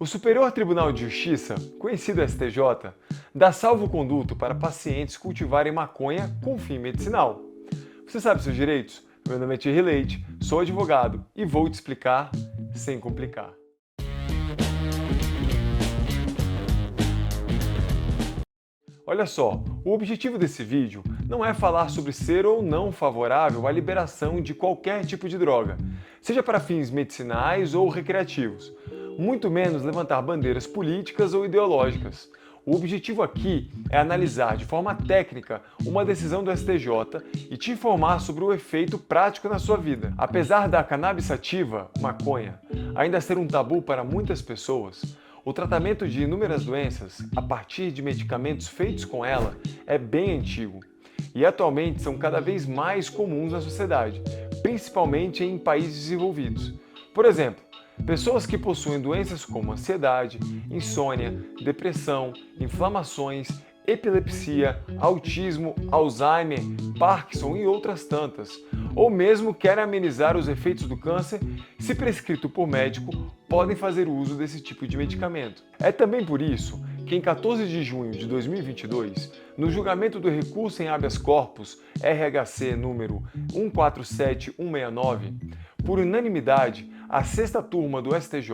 O Superior Tribunal de Justiça, conhecido STJ, dá salvo-conduto para pacientes cultivarem maconha com fim medicinal. Você sabe seus direitos? Meu nome é Thierry Leite, sou advogado e vou te explicar sem complicar. Olha só, o objetivo desse vídeo não é falar sobre ser ou não favorável à liberação de qualquer tipo de droga, seja para fins medicinais ou recreativos, muito menos levantar bandeiras políticas ou ideológicas. O objetivo aqui é analisar de forma técnica uma decisão do STJ e te informar sobre o efeito prático na sua vida. Apesar da cannabis sativa, maconha, ainda ser um tabu para muitas pessoas, o tratamento de inúmeras doenças, a partir de medicamentos feitos com ela, é bem antigo e atualmente são cada vez mais comuns na sociedade, principalmente em países desenvolvidos. Por exemplo, pessoas que possuem doenças como ansiedade, insônia, depressão, inflamações, epilepsia, autismo, Alzheimer, Parkinson e outras tantas, ou mesmo querem amenizar os efeitos do câncer, se prescrito por médico, podem fazer uso desse tipo de medicamento. É também por isso que em 14 de junho de 2022, no julgamento do recurso em habeas corpus RHC número 147169, por unanimidade, a sexta turma do STJ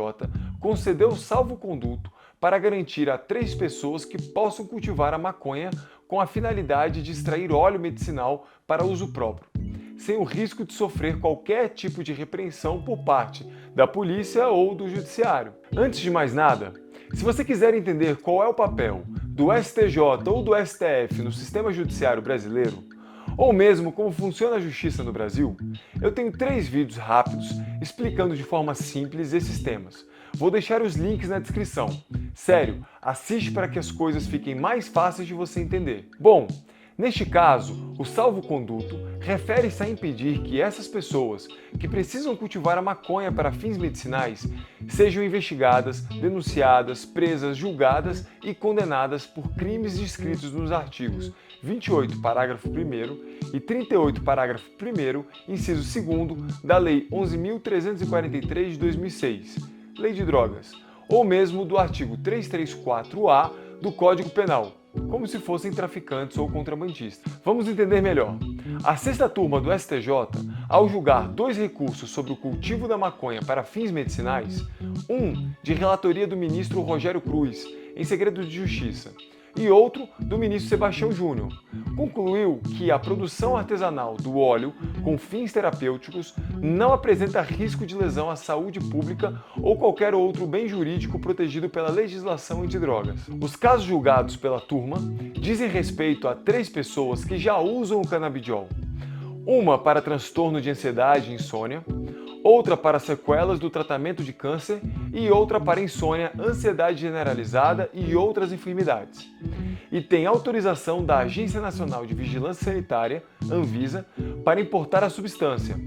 concedeu salvo-conduto para garantir a 3 pessoas que possam cultivar a maconha com a finalidade de extrair óleo medicinal para uso próprio, sem o risco de sofrer qualquer tipo de repreensão por parte da polícia ou do judiciário. Antes de mais nada, se você quiser entender qual é o papel do STJ ou do STF no sistema judiciário brasileiro, ou mesmo como funciona a justiça no Brasil, eu tenho 3 vídeos rápidos explicando de forma simples esses temas. Vou deixar os links na descrição. Sério, assiste para que as coisas fiquem mais fáceis de você entender. Bom, neste caso, o salvo-conduto refere-se a impedir que essas pessoas que precisam cultivar a maconha para fins medicinais sejam investigadas, denunciadas, presas, julgadas e condenadas por crimes descritos nos artigos 28, parágrafo 1º e 38, parágrafo 1º, inciso 2º da Lei 11.343 de 2006, Lei de Drogas, ou mesmo do artigo 334-A do Código Penal, como se fossem traficantes ou contrabandistas. Vamos entender melhor. A sexta turma do STJ, ao julgar 2 recursos sobre o cultivo da maconha para fins medicinais, um de relatoria do ministro Rogério Cruz, em segredo de justiça, e outro do ministro Sebastião Júnior, concluiu que a produção artesanal do óleo com fins terapêuticos não apresenta risco de lesão à saúde pública ou qualquer outro bem jurídico protegido pela legislação antidrogas. Os casos julgados pela turma dizem respeito a 3 pessoas que já usam o canabidiol, uma para transtorno de ansiedade e insônia, outra para sequelas do tratamento de câncer e outra para insônia, ansiedade generalizada e outras enfermidades. E tem autorização da Agência Nacional de Vigilância Sanitária, Anvisa, para importar a substância.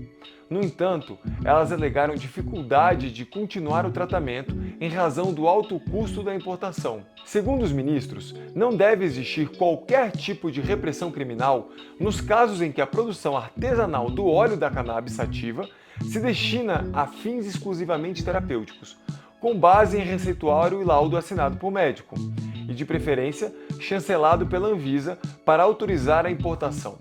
No entanto, elas alegaram dificuldade de continuar o tratamento em razão do alto custo da importação. Segundo os ministros, não deve existir qualquer tipo de repressão criminal nos casos em que a produção artesanal do óleo da cannabis sativa se destina a fins exclusivamente terapêuticos, com base em receituário e laudo assinado por médico, e de preferência chancelado pela Anvisa para autorizar a importação.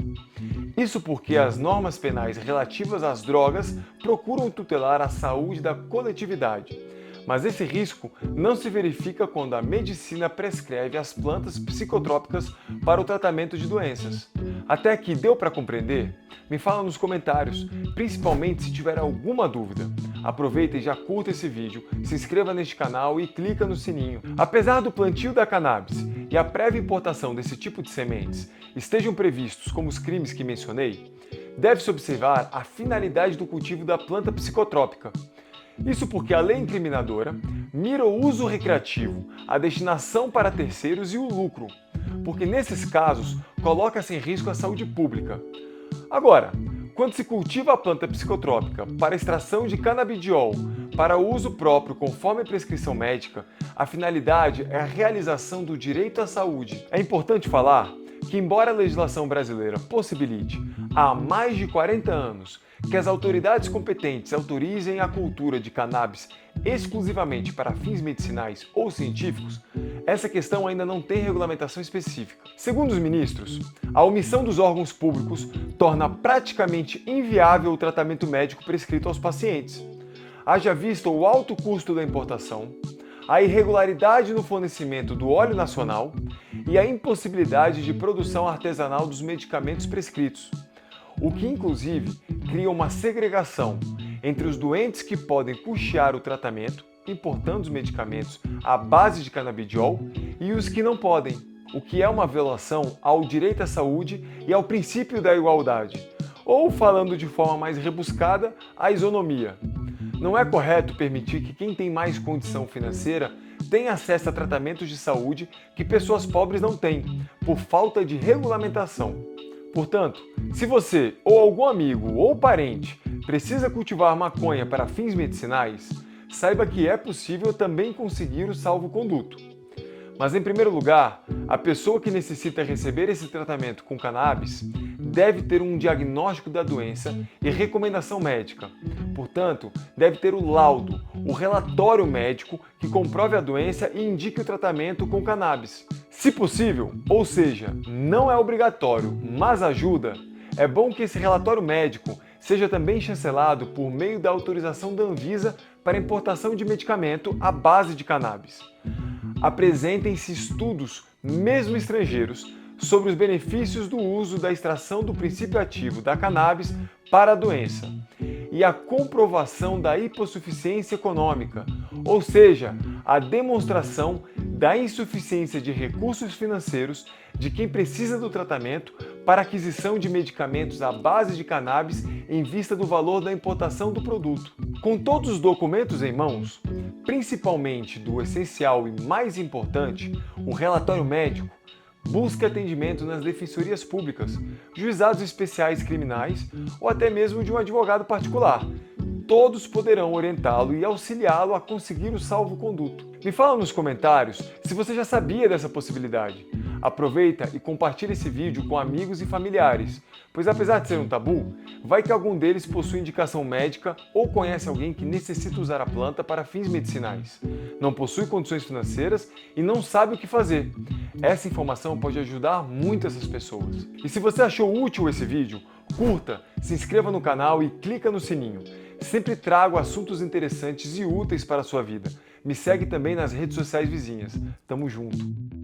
Isso porque as normas penais relativas às drogas procuram tutelar a saúde da coletividade, mas esse risco não se verifica quando a medicina prescreve as plantas psicotrópicas para o tratamento de doenças. Até aqui deu para compreender? Me fala nos comentários, principalmente se tiver alguma dúvida. Aproveita e já curta esse vídeo, se inscreva neste canal e clica no sininho. Apesar do plantio da cannabis e a prévia importação desse tipo de sementes estejam previstos como os crimes que mencionei, deve-se observar a finalidade do cultivo da planta psicotrópica. Isso porque a lei incriminadora mira o uso recreativo, a destinação para terceiros e o lucro, porque nesses casos coloca-se em risco a saúde pública. Agora, quando se cultiva a planta psicotrópica para extração de canabidiol para uso próprio conforme a prescrição médica, a finalidade é a realização do direito à saúde. É importante falar que, embora a legislação brasileira possibilite, há mais de 40 anos, que as autoridades competentes autorizem a cultura de cannabis exclusivamente para fins medicinais ou científicos, essa questão ainda não tem regulamentação específica. Segundo os ministros, a omissão dos órgãos públicos torna praticamente inviável o tratamento médico prescrito aos pacientes. Haja vista o alto custo da importação, a irregularidade no fornecimento do óleo nacional e a impossibilidade de produção artesanal dos medicamentos prescritos, o que inclusive cria uma segregação entre os doentes que podem custear o tratamento, importando os medicamentos à base de canabidiol, e os que não podem, o que é uma violação ao direito à saúde e ao princípio da igualdade, ou, falando de forma mais rebuscada, à isonomia. Não é correto permitir que quem tem mais condição financeira tenha acesso a tratamentos de saúde que pessoas pobres não têm, por falta de regulamentação. Portanto, se você ou algum amigo ou parente precisa cultivar maconha para fins medicinais, saiba que é possível também conseguir o salvo-conduto. Mas, em primeiro lugar, a pessoa que necessita receber esse tratamento com cannabis deve ter um diagnóstico da doença e recomendação médica. Portanto, deve ter o laudo, o relatório médico que comprove a doença e indique o tratamento com cannabis. Se possível, ou seja, não é obrigatório, mas ajuda, é bom que esse relatório médico seja também chancelado por meio da autorização da Anvisa para importação de medicamento à base de cannabis. Apresentem-se estudos, mesmo estrangeiros, sobre os benefícios do uso da extração do princípio ativo da cannabis para a doença e a comprovação da hipossuficiência econômica, ou seja, a demonstração da insuficiência de recursos financeiros de quem precisa do tratamento para aquisição de medicamentos à base de cannabis em vista do valor da importação do produto. Com todos os documentos em mãos, principalmente do essencial e mais importante, o relatório médico, busque atendimento nas defensorias públicas, juizados especiais criminais ou até mesmo de um advogado particular. Todos poderão orientá-lo e auxiliá-lo a conseguir o salvo-conduto. Me fala nos comentários se você já sabia dessa possibilidade. Aproveita e compartilha esse vídeo com amigos e familiares, pois apesar de ser um tabu, vai que algum deles possui indicação médica ou conhece alguém que necessita usar a planta para fins medicinais, não possui condições financeiras e não sabe o que fazer. Essa informação pode ajudar muito essas pessoas. E se você achou útil esse vídeo, curta, se inscreva no canal e clica no sininho. Sempre trago assuntos interessantes e úteis para a sua vida. Me segue também nas redes sociais vizinhas. Tamo junto!